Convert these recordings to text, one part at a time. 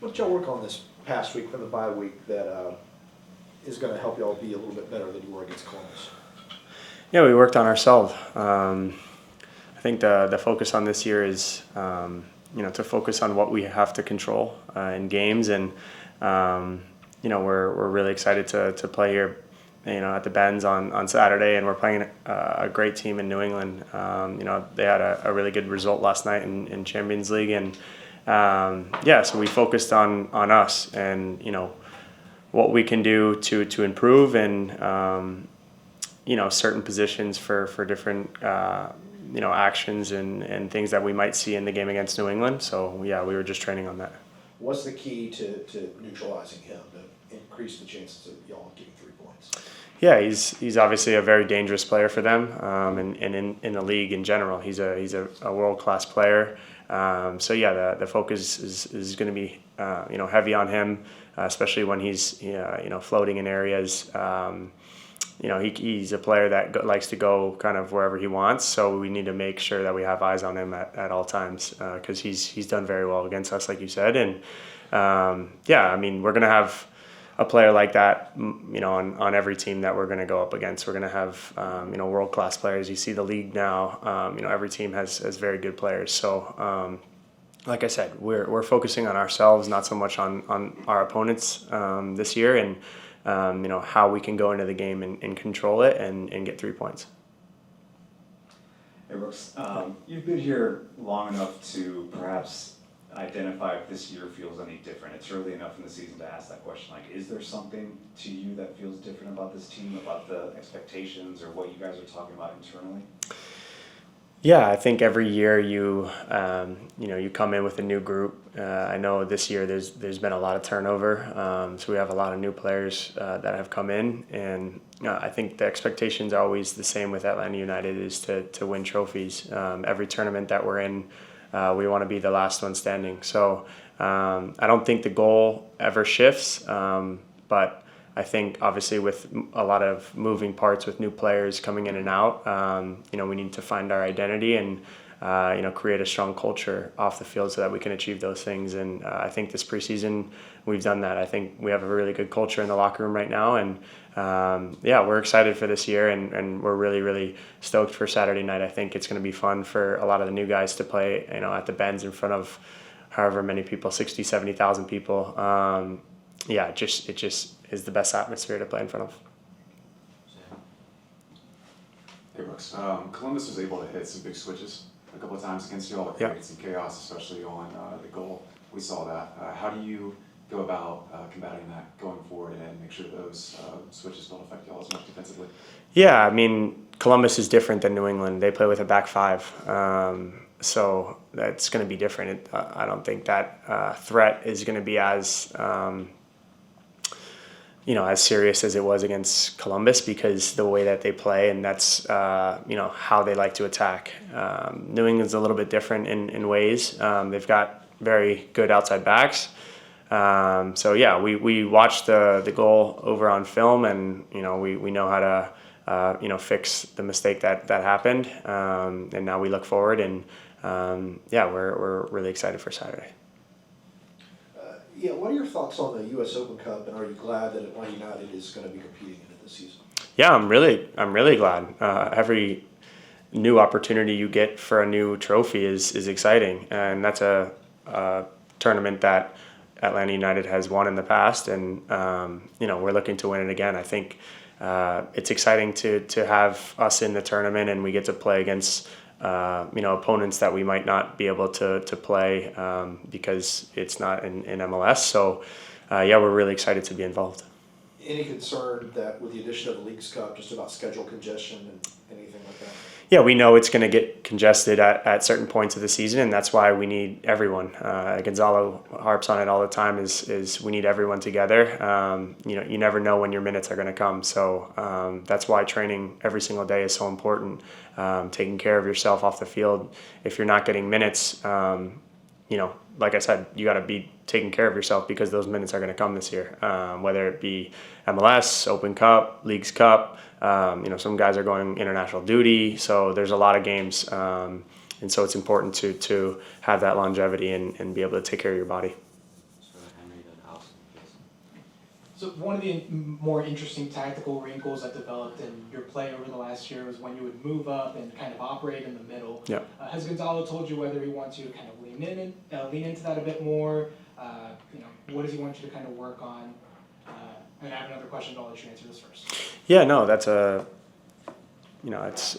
What did y'all work on this past week from the bye week that is going to help y'all be a little bit better than you were against Columbus? Yeah, we worked on ourselves. I think the focus on this year is to focus on what we have to control in games, and we're really excited to play here, at the Benz on Saturday, and we're playing a great team in New England. They had a really good result last night in Champions League, and so we focused on us and what we can do to improve, and certain positions for different actions and things that we might see in the game against New England. So yeah, we were just training on that. What's the key to neutralizing him to increase the chances of y'all getting 3 points? Yeah, he's obviously a very dangerous player for them, and in the league in general. He's a world-class player. So yeah, the focus is going to be heavy on him, especially when he's floating in areas. He's a player that likes to go kind of wherever he wants, so we need to make sure that we have eyes on him at all times, because he's done very well against us, like you said. And we're going to have a player like that, on every team that we're going to go up against. We're going to have world-class players. You see the league now, every team has very good players. So like I said, we're focusing on ourselves, not so much on our opponents this year, and how we can go into the game and control it and get 3 points. Hey Brooks, you've been here long enough to perhaps identify if this year feels any different. It's early enough in the season to ask that question. Like, is there something to you that feels different about this team, about the expectations or what you guys are talking about internally? Yeah, I think every year you come in with a new group. I know this year there's been a lot of turnover, so we have a lot of new players that have come in, and I think the expectations are always the same with Atlanta United, is to win trophies. Every tournament that we're in, we want to be the last one standing. So I don't think the goal ever shifts, but I think obviously with a lot of moving parts with new players coming in and out, we need to find our identity and create a strong culture off the field so that we can achieve those things. And I think this preseason we've done that. I think we have a really good culture in the locker room right now, and we're excited for this year, and we're really, really stoked for Saturday night. I think it's going to be fun for a lot of the new guys to play at the Benz in front of however many people, 60, 70,000 people. It just is the best atmosphere to play in front of. Hey Brooks, Columbus was able to hit some big switches a couple of times against you all. It created some chaos, especially on the goal. We saw that. How do you go about combating that going forward and make sure those switches don't affect y'all as much defensively? Yeah, I mean, Columbus is different than New England. They play with a back five. So that's going to be different. I don't think that threat is going to be as serious as it was against Columbus, because the way that they play, and that's how they like to attack. New England's a little bit different in ways. They've got very good outside backs. We watched the goal over on film, and we know how to fix the mistake that happened, and now we look forward, and we're really excited for Saturday. What are your thoughts on the U.S. Open Cup, and are you glad that Atlanta United is going to be competing in it this season? Yeah, I'm really glad. Every new opportunity you get for a new trophy is exciting, and that's a tournament that Atlanta United has won in the past, and we're looking to win it again. I think it's exciting to have us in the tournament, and we get to play against opponents that we might not be able to play because it's not in MLS. So we're really excited to be involved. Any concern that with the addition of the Leagues Cup, just about schedule congestion and anything like that? Yeah, we know it's going to get congested at certain points of the season, and that's why we need everyone. Gonzalo harps on it all the time, is we need everyone together. You never know when your minutes are going to come. So that's why training every single day is so important, taking care of yourself off the field. If you're not getting minutes, like I said, you got to be taking care of yourself, because those minutes are going to come this year, whether it be MLS, Open Cup, Leagues Cup. Some guys are going international duty, so there's a lot of games, and so it's important to have that longevity and be able to take care of your body. So one of the more interesting tactical wrinkles that developed in your play over the last year was when you would move up and kind of operate in the middle. Yeah. Has Gonzalo told you whether he wants you to kind of lean into that a bit more? What does he want you to kind of work on? And I have another question, but I'll let you answer this first. Yeah, no, that's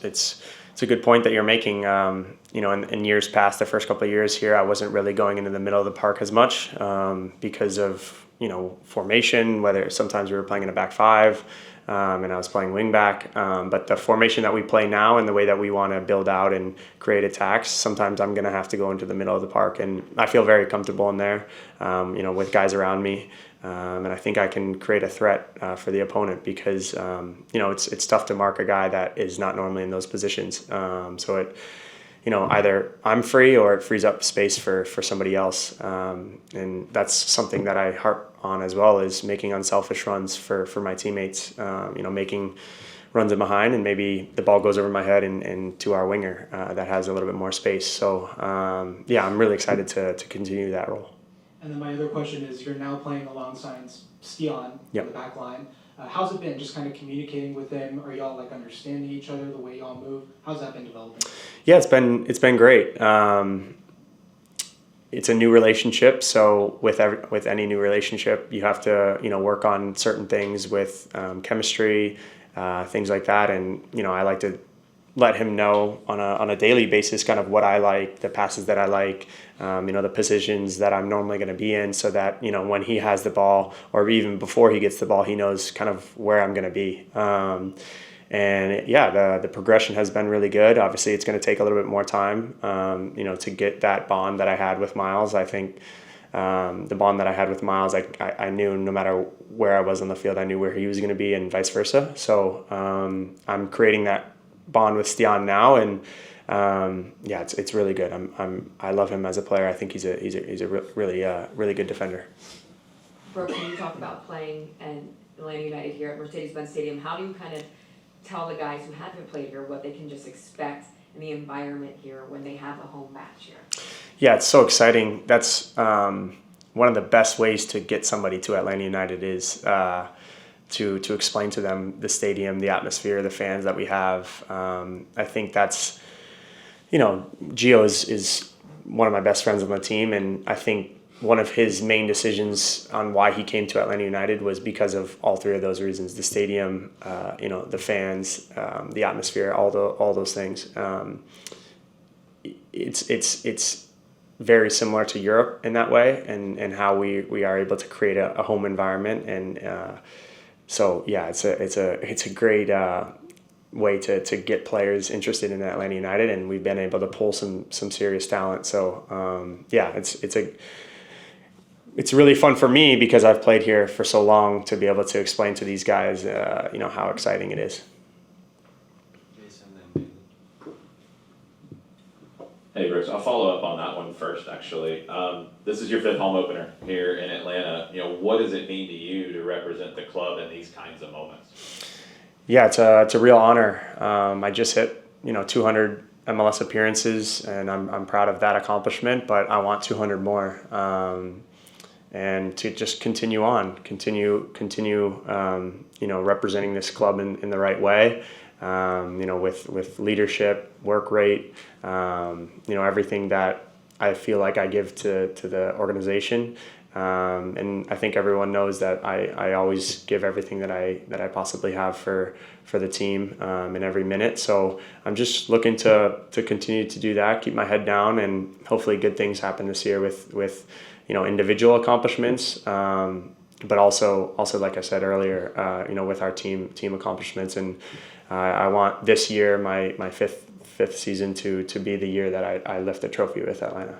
it's a good point that you're making. In years past, the first couple of years here, I wasn't really going into the middle of the park as much because of formation. Whether sometimes we were playing in a back five, and I was playing wing back. But the formation that we play now and the way that we want to build out and create attacks, sometimes I'm going to have to go into the middle of the park, and I feel very comfortable in there. With guys around me. And I think I can create a threat for the opponent because it's tough to mark a guy that is not normally in those positions. So it either I'm free or it frees up space for somebody else. And that's something that I harp on as well, is making unselfish runs for my teammates. Making runs in behind, and maybe the ball goes over my head and to our winger that has a little bit more space. So I'm really excited to continue that role. And then my other question is, you're now playing alongside Ston Yep. on the back line. How's it been just kind of communicating with him? Are y'all understanding each other, the way y'all move? How's that been developing? Yeah, it's been great. It's a new relationship, so with any new relationship, you have to work on certain things with chemistry, things like that. And I like to let him know on a daily basis kind of what I like, the passes that I like, the positions that I'm normally going to be in, so that when he has the ball or even before he gets the ball, he knows kind of where I'm going to be. The progression has been really good. Obviously, it's going to take a little bit more time, to get that bond that I had with Miles. I think the bond that I had with Miles, I knew no matter where I was on the field, I knew where he was going to be, and vice versa. So I'm creating that bond with Stian now, and it's really good. I love him as a player. I think he's a really good defender. Brooke, when you talk about playing and Atlanta United here at Mercedes-Benz Stadium, how do you kind of tell the guys who haven't played here what they can just expect in the environment here when they have a home match here? Yeah, it's so exciting. That's one of the best ways to get somebody to Atlanta United is to explain to them the stadium, the atmosphere, the fans that we have. I think that's, Gio is one of my best friends on the team, and I think one of his main decisions on why he came to Atlanta United was because of all three of those reasons: the stadium, the fans, the atmosphere, all those things. It's very similar to Europe in that way, and how we are able to create a home environment, and it's a great way to get players interested in Atlanta United, and we've been able to pull some serious talent. So it's really fun for me because I've played here for so long to be able to explain to these guys, how exciting it is. Hey, Brooks, I'll follow up on that one first, actually. This is your fifth home opener here in Atlanta. What does it mean to you to represent the club in these kinds of moments? Yeah, it's a real honor. I just hit 200 MLS appearances, and I'm proud of that accomplishment. But I want 200 more, and to just continue representing this club in the right way. With leadership, work rate, everything that I feel like I give to the organization. And I think everyone knows that I always give everything that I possibly have for the team in every minute. So I'm just looking to continue to do that, keep my head down, and hopefully good things happen this year with individual accomplishments. But also like I said earlier, with our team accomplishments. And I want this year, my fifth season, to be the year that I lift a trophy with Atlanta.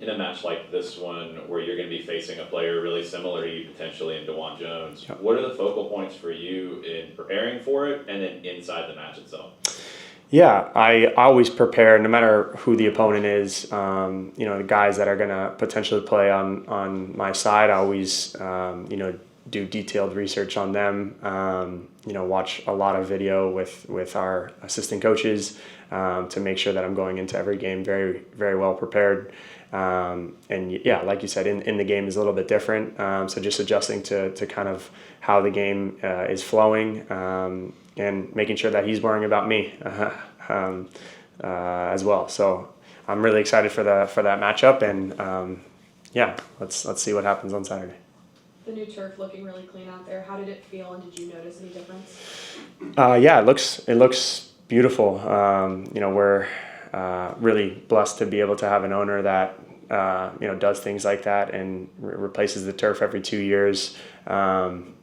In a match like this one, where you're going to be facing a player really similar to you potentially in DeJuan Jones, Yep. What are the focal points for you in preparing for it and then inside the match itself? Yeah, I always prepare, no matter who the opponent is. The guys that are going to potentially play on my side, I always do detailed research on them. Watch a lot of video with our assistant coaches to make sure that I'm going into every game very, very well prepared. And yeah, like you said, in the game is a little bit different. So just adjusting to kind of how the game is flowing, and making sure that he's worrying about me as well. So I'm really excited for that matchup, and yeah, let's see what happens on Saturday. The new turf looking really clean out there. How did it feel, and did you notice any difference? Yeah, it looks beautiful. We're really blessed to be able to have an owner that does things like that and replaces the turf every 2 years. And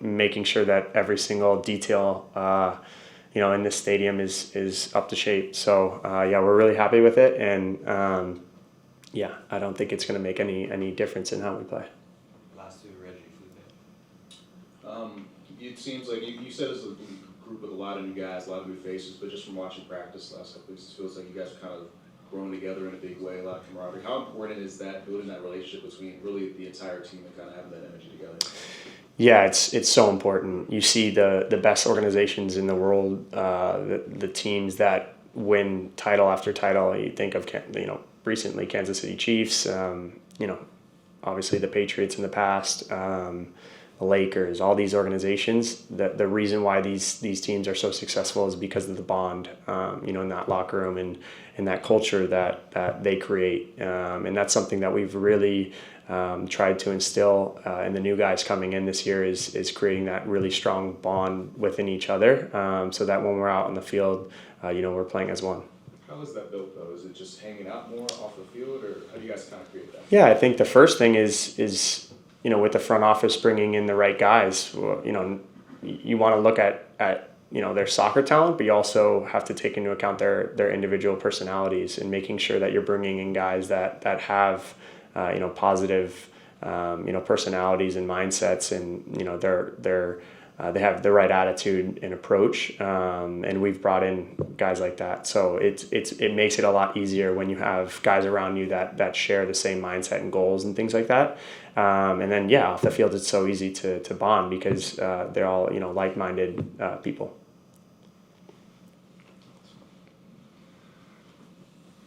making sure that every single detail in this stadium is up to shape. So yeah, we're really happy with it, and yeah, I don't think it's going to make any difference in how we play. Last two, Reggie, It seems like you said it's a group with a lot of new guys, a lot of new faces, but just from watching practice last couple weeks, it feels like you guys are kind of growing together in a big way, a lot of camaraderie. How important is that, building that relationship between really the entire team and kind of having that energy together? Yeah, it's so important. You see the best organizations in the world, the teams that win title after title. You think of recently Kansas City Chiefs, obviously the Patriots in the past, the Lakers, all these organizations. The reason why these teams are so successful is because of the bond, in that locker room and that culture that they create, and that's something that we've really tried to instill in the new guys coming in this year is creating that really strong bond within each other, so that when we're out on the field, we're playing as one. How is that built though? Is it just hanging out more off the field, or how do you guys kind of create that? Yeah, I think the first thing is with the front office bringing in the right guys. You want to look at their soccer talent, but you also have to take into account their individual personalities and making sure that you're bringing in guys that have positive personalities and mindsets, and they have the right attitude and approach, and we've brought in guys like that. So it makes it a lot easier when you have guys around you that share the same mindset and goals and things like that. And then off the field it's so easy to bond because they're all like-minded people.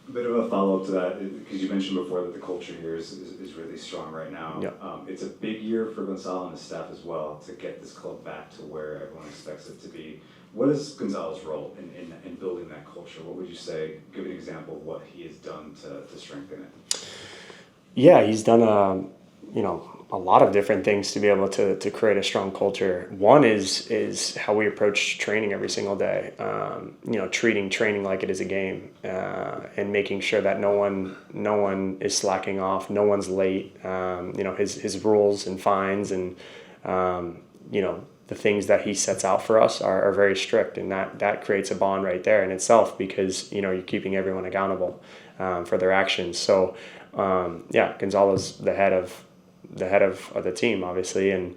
A bit of a follow-up to that, because you mentioned before that the culture here is really strong right now. Yeah. It's a big year for Gonzalo and his staff as well to get this club back to where everyone expects it to be. What is Gonzalo's role in building that culture? What would you say, give an example of what he has done to strengthen it? Yeah, he's done a lot of different things to be able to create a strong culture. One is how we approach training every single day. Treating training like it is a game, and making sure that no one is slacking off, no one's late. His rules and fines and the things that he sets out for us are very strict, and that creates a bond right there in itself, because you're keeping everyone accountable for their actions. So Gonzalo's the head of the team, obviously, and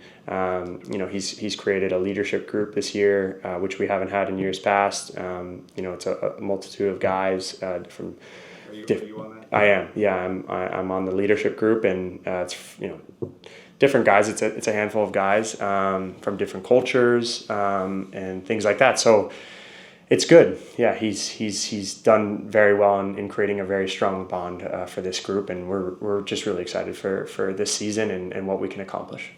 he's created a leadership group this year, which we haven't had in years past. It's a multitude of guys from. Are you on that? I am. Yeah, I'm on the leadership group, and it's different guys. It's a handful of guys from different cultures and things like that. So it's good. Yeah, he's done very well in creating a very strong bond for this group, and we're just really excited for this season and what we can accomplish.